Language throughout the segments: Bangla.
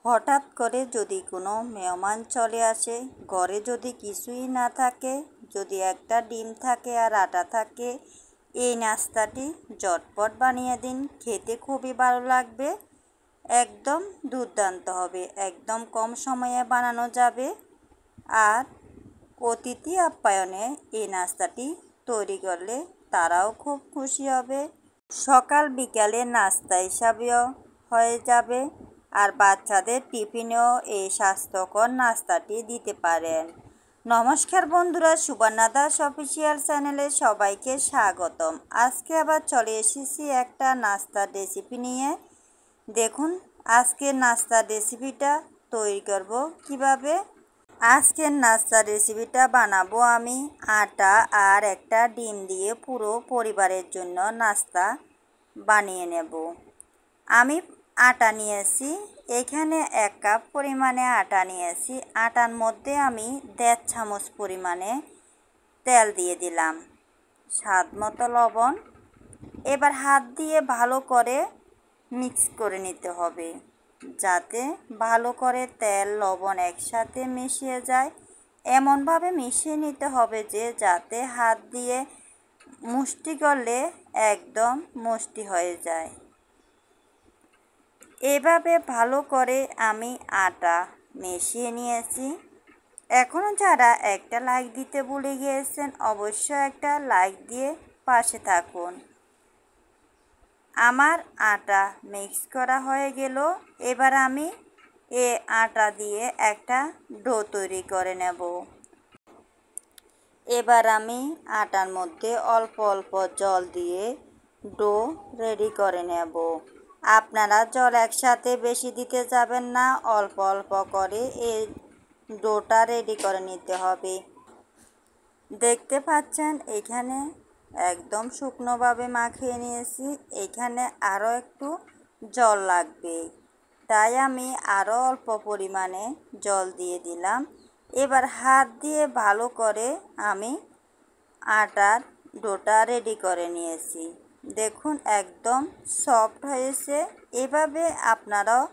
হঠাৎ করে যদি কোনো মেহমান চলে আসে, ঘরে যদি কিছুই না থাকে, যদি একটা ডিম থাকে আর আটা থাকে, এই নাস্তাটি ঝটপট বানিয়ে দিন, খেতে খুবই ভালো লাগবে। একদম দুর্দান্ত হবে, একদম কম সময়ে বানানো যাবে। আর অতিথি আপ্যায়নে এই নাস্তাটি তৈরি করলে তারাও খুব খুশি হবে। সকাল বিকালে নাস্তা হিসাবেও হয়ে যাবে। আর বাচ্চাদের টিফিনেও এই স্বাস্থ্যকর নাস্তাটি দিতে পারেন। নমস্কার বন্ধুরা, সুবর্ণা দাস অফিসিয়াল চ্যানেলে সবাইকে স্বাগতম। আজকে আবার চলে এসেছি একটা নাস্তার রেসিপি নিয়ে। দেখুন আজকের নাস্তার রেসিপিটা তৈরি করব কিভাবে। আজকের নাস্তার রেসিপিটা বানাবো আমি আটা আর একটা ডিম দিয়ে পুরো পরিবারের জন্য নাস্তা বানিয়ে নেব। আমি আটা নিয়েছি, এখানে 1 কাপ পরিমাণে আটা নিয়েছি। আটার মধ্যে আমি 1.5 চামচ পরিমাণে তেল দিয়ে দিলাম, স্বাদ মতো লবণ। এবার হাত দিয়ে ভালো করে মিক্স করে নিতে হবে, যাতে ভালো করে তেল লবণ একসাথে মিশিয়ে যায়। এমনভাবে মিশিয়ে নিতে হবে যে যাতে হাত দিয়ে মুষ্টি করলে একদম মুষ্টি হয়ে যায়। এভাবে ভালো করে আমি আটা মিশিয়ে নিয়েছি। এখনও যারা একটা লাইক দিতে ভুলে গিয়েছেন, অবশ্যই একটা লাইক দিয়ে পাশে থাকুন। আমার আটা মিক্স করা হয়ে গেল। এবার আমি আটা দিয়ে একটা ডো তৈরি করে নেব। এবার আমি আটার মধ্যে অল্প অল্প জল দিয়ে ডো রেডি করে নেব। আপনারা জল একসাথে বেশি দিতে যাবেন না, অল্প অল্প করে এই ডোটা রেডি করে নিতে হবে। দেখতে পাচ্ছেন এখানে একদম শুকনোভাবে মাখিয়ে নিয়েছি। এখানে আরও একটু জল লাগবে, তাই আমি আরও অল্প পরিমাণে জল দিয়ে দিলাম। এবার হাত দিয়ে ভালো করে আমি আটার ডোটা রেডি করে নিয়েছি। দেখুন একদম সফট হয়েছে। এভাবে আপনারাও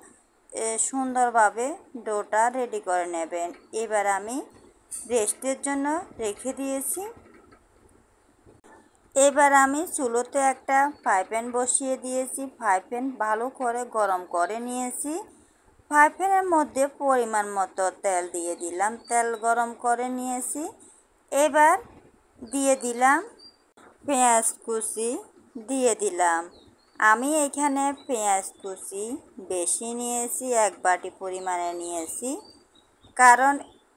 সুন্দরভাবে ডোটা রেডি করে নেবেন। এবার আমি রেস্টের জন্য রেখে দিয়েছি। এবার আমি চুলোতে একটা ফ্রাই প্যান বসিয়ে দিয়েছি। ফ্রাই প্যান ভালো করে গরম করে নিয়েছি। ফ্রাই প্যানের মধ্যে পরিমাণ মতো তেল দিয়ে দিলাম, তেল গরম করে নিয়েছি। এবার দিয়ে দিলাম পেঁয়াজ কুচি দিয়ে দিলাম। আমি এখানে পেঁয়াজ কুচি বেশি নিয়েছি, 1 বাটি পরিমাণে নিয়েছি, কারণ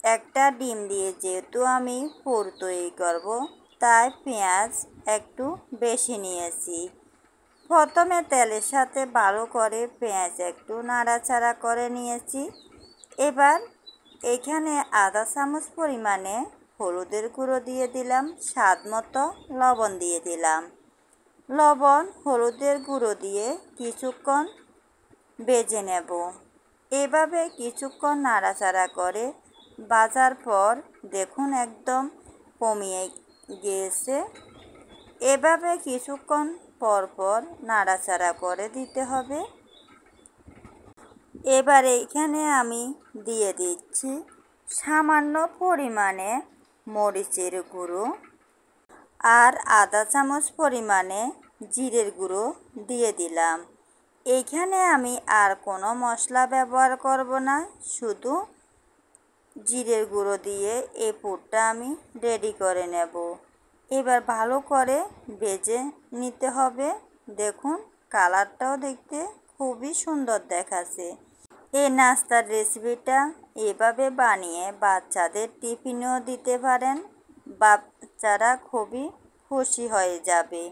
একটা ডিম দিয়ে যেহেতু আমি পুর তৈরি করব, তাই পেঁয়াজ একটু বেশি নিয়েছি। প্রথমে তেলের সাথে ভালো করে পেঁয়াজ একটু নাড়াচাড়া করে নিয়েছি। এবার এখানে 1/2 চামচ পরিমাণে হলুদের গুঁড়ো দিয়ে দিলাম, স্বাদ মতো লবণ দিয়ে দিলাম। লবণ হলুদের গুঁড়ো দিয়ে কিছুক্ষণ ভেজে নেব। এভাবে কিছুক্ষণ নাড়াচাড়া করে ভাজার পর দেখুন একদম কমিয়ে গিয়েছে। এভাবে কিছুক্ষণ পর পর নাড়াচাড়া করে দিতে হবে। এবার এখানে আমি দিয়ে দিচ্ছি সামান্য পরিমাণে মরিচের গুঁড়ো আর 1/2 চামচ পরিমাণে জিরের গুঁড়ো দিয়ে দিলাম। এইখানে আমি আর কোনো মশলা ব্যবহার করব না, শুধু জিরের গুঁড়ো দিয়ে এই পুরটা আমি রেডি করে নেব। এবার ভালো করে ভেজে নিতে হবে। দেখুন কালারটাও দেখতে খুবই সুন্দর দেখাচ্ছে। এই নাস্তার রেসিপিটা এভাবে বানিয়ে বাচ্চাদের টিফিনেও দিতে পারেন, বাচ্চারা খুবই খুশি হয়ে যাবে।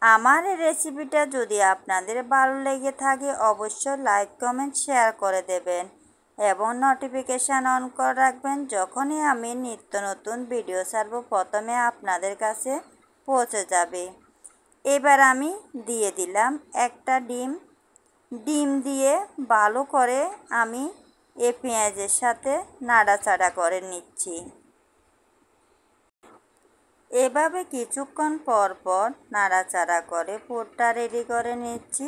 আমার এই রেসিপিটা যদি আপনাদের ভালো লেগে থাকে, অবশ্যই লাইক কমেন্ট শেয়ার করে দেবেন এবং নোটিফিকেশান অন করে রাখবেন। যখনই আমি নিত্য নতুন ভিডিও ছাড়ব, প্রথমে আপনাদের কাছে পৌঁছে যাবে। এবার আমি দিয়ে দিলাম একটা ডিম। ডিম দিয়ে ভালো করে আমি এই পেঁয়াজের সাথে নাড়াচাড়া করে নিচ্ছি। এভাবে কিছুক্ষণ পর পর নাড়াচাড়া করে পুরটা রেডি করে নিচ্ছি।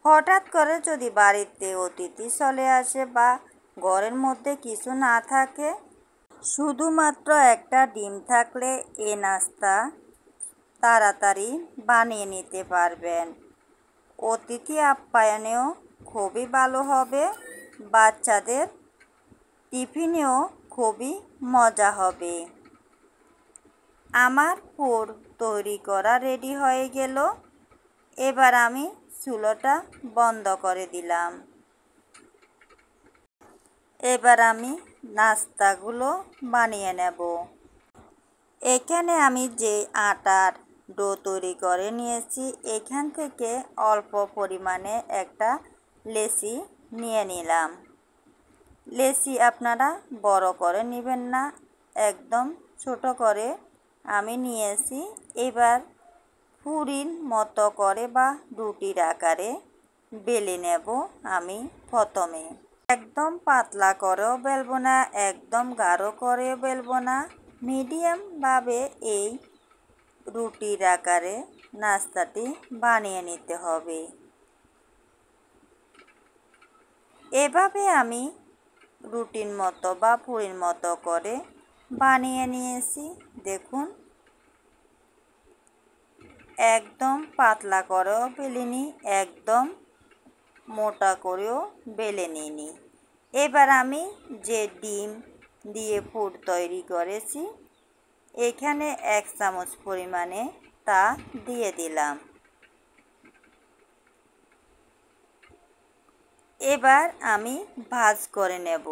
হঠাৎ করে যদি বাড়িতে অতিথি চলে আসে বা ঘরের মধ্যে কিছু না থাকে, শুধুমাত্র একটা ডিম থাকলে এই নাস্তা তাড়াতাড়ি বানিয়ে নিতে পারবেন। অতিথি আপ্যায়নেও খুবই ভালো হবে, বাচ্চাদের টিফিনেও খুবই মজা হবে। আমার পুর তৈরি করা রেডি হয়ে গেল। এবার আমি চুলোটা বন্ধ করে দিলাম। এবার আমি নাস্তাগুলো বানিয়ে নেব। এখানে আমি যে আটার ডো তৈরি করে নিয়েছি, এখান থেকে অল্প পরিমাণে একটা লেচি নিয়ে নিলাম। লেচি আপনারা বড় করে নেবেন না, একদম ছোট করে আমি নিয়েছি। এবার পুরির মতো করে বা রুটির আকারে বেলে নেব। আমি প্রথমে একদম পাতলা করেও বেলবো না, একদম গাঢ় করেও বেলবো না, মিডিয়ামভাবে এই রুটির আকারে নাস্তাটি বানিয়ে নিতে হবে। এভাবে আমি রুটির মতো বা পুরির মতো করে বানিয়ে নিয়েছি। দেখুন, একদম পাতলা করেও বেলিনি, একদম মোটা করেও বেলে নিইনি। এবার আমি যে ডিম দিয়ে পুর তৈরি করেছি, এখানে 1 চামচ পরিমাণে তা দিয়ে দিলাম। এবার আমি ভাজ করে নেব।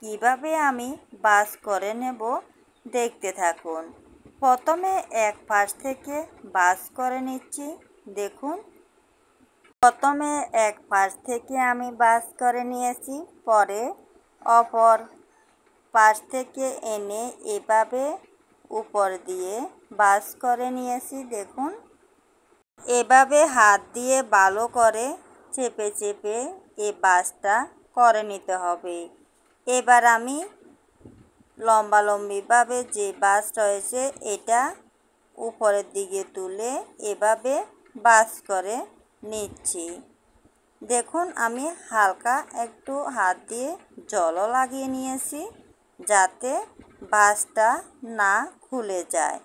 কিভাবে আমি ভাজ করে নেব দেখতে থাকুন। প্রথমে এক পাশ থেকে ভাজ করে নিচ্ছি। দেখুন, প্রথমে এক পাশ থেকে আমি ভাজ করে নিয়েছি, পরে অপর পাশ থেকে এনে এভাবে উপর দিয়ে ভাজ করে নিয়েছি। দেখুন, এভাবে হাত দিয়ে ভালো করে চেপে চেপে এই ভাজটা করে নিতে হবে। এবার আমি লম্বালম্বিভাবে যে ভাজ রয়েছে এটা উপরের দিকে তুলে এভাবে ভাজ করে নিচ্ছি। দেখুন, আমি হালকা একটু হাত দিয়ে জলও লাগিয়ে নিয়েছি, যাতে ভাজটা না খুলে যায়।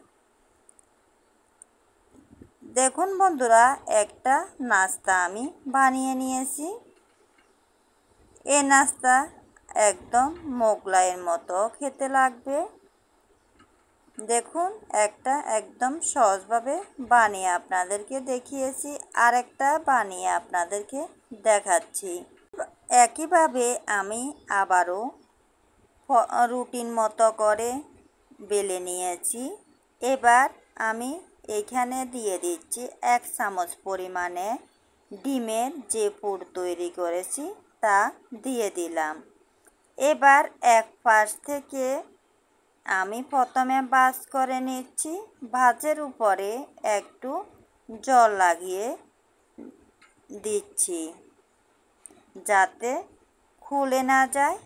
দেখুন বন্ধুরা, একটা নাস্তা আমি বানিয়ে নিয়েছি। এই নাস্তা একদম মোগলাইয়ের মতো খেতে লাগবে। দেখুন, একটা একদম সহজভাবে বানিয়ে আপনাদেরকে দেখিয়েছি, আরেকটা বানিয়ে আপনাদেরকে দেখাচ্ছি। একইভাবে আমি আবারও রুটির মতো করে বেলে নিয়েছি। এবার আমি এখানে দিয়ে দিচ্ছি 1 চামচ পরিমাণে ডিমের যে পুর তৈরি করেছি তা দিয়ে দিলাম। এবার এক পাশ থেকে আমি প্রথমে ভাজ করে নিচ্ছি। ভাজের উপরে একটু জল লাগিয়ে দিচ্ছি, যাতে খুলে না যায়।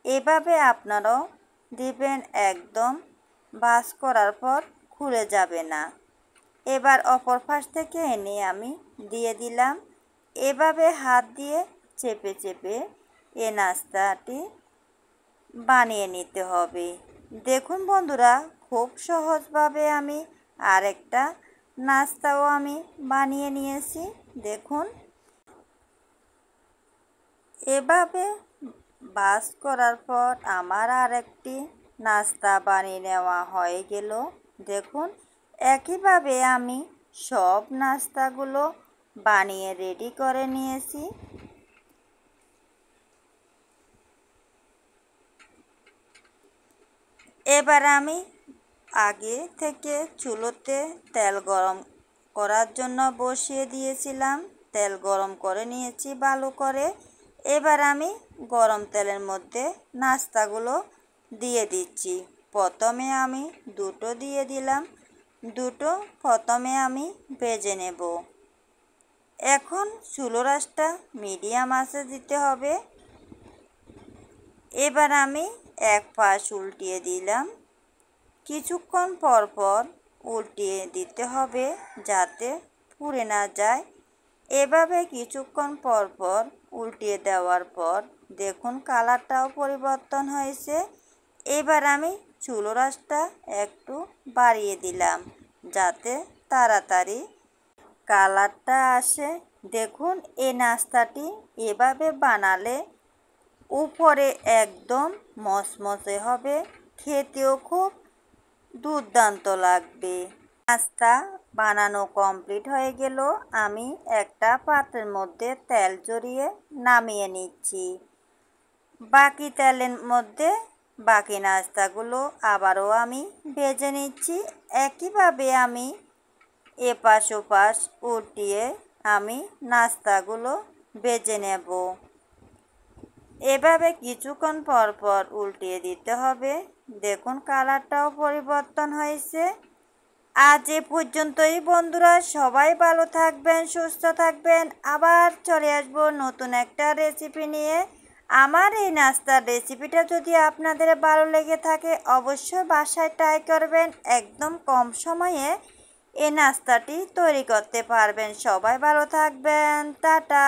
এভাবে আপনারাও দিবেন, একদম ভাজ করার পর খুলে যাবে না। এবার অপর পাশ থেকে এনে আমি দিয়ে দিলাম। এভাবে হাত দিয়ে চেপে চেপে এ নাস্তাটি বানিয়ে নিতে হবে। দেখুন বন্ধুরা, খুব সহজভাবে আমি আরেকটা নাস্তাও আমি বানিয়ে নিয়েছি। দেখুন, এভাবে ভাজ করার পর আমার আরেকটি নাস্তা বানিয়ে নেওয়া হয়ে গেল। দেখুন, একইভাবে আমি সব নাস্তাগুলো বানিয়ে রেডি করে নিয়েছি। এবার আমি আগে থেকে চুলোতে তেল গরম করার জন্য বসিয়ে দিয়েছিলাম। তেল গরম করে নিয়েছি ভালো করে। এবার আমি গরম তেলের মধ্যে নাস্তাগুলো দিয়ে দিচ্ছি। প্রথমে আমি দুটো দিয়ে দিলাম। দুটো প্রথমে আমি ভেজে নেব। এখন চুলোর আঁচটা মিডিয়াম আঁচে দিতে হবে। এবার আমি এক পাশ উল্টিয়ে দিলাম। কিছুক্ষণ পর পর উল্টিয়ে দিতে হবে, যাতে পুড়ে না যায়। এভাবে কিছুক্ষণ পর পর উল্টিয়ে দেওয়ার পর দেখুন কালারটাও পরিবর্তন হয়েছে। এবার আমি চুলো আঁচটা একটু বাড়িয়ে দিলাম যাতে তাড়াতাড়ি কালারটা আসে। দেখুন এই নাস্তাটি এভাবে বানালে উপরে একদম মচমচে হবে, খেতেও খুব দুর্দান্ত লাগবে। নাস্তা বানানো কমপ্লিট হয়ে গেল। আমি একটা পাত্রের মধ্যে তেল জড়িয়ে নামিয়ে নিচ্ছি। বাকি তেলের মধ্যে বাকি নাস্তাগুলো আবারও আমি ভেজে নিচ্ছি। একইভাবে আমি এপাশ ওপাশ উল্টিয়ে আমি নাস্তাগুলো ভেজে নেব। এভাবে কিছুক্ষণ পর পর উল্টিয়ে দিতে হবে। দেখুন কালারটাও পরিবর্তন হয়েছে। আজ এ পর্যন্তই বন্ধুরা, সবাই ভালো থাকবেন, সুস্থ থাকবেন। আবার চলে আসবো নতুন একটা রেসিপি নিয়ে। আমার এই নাস্তার রেসিপিটা যদি আপনাদের ভালো লেগে থাকে অবশ্যই বাসায় ট্রাই করবেন। একদম কম সময়ে এই নাস্তাটি তৈরি করতে পারবেন। সবাই ভালো থাকবেন, টাটা।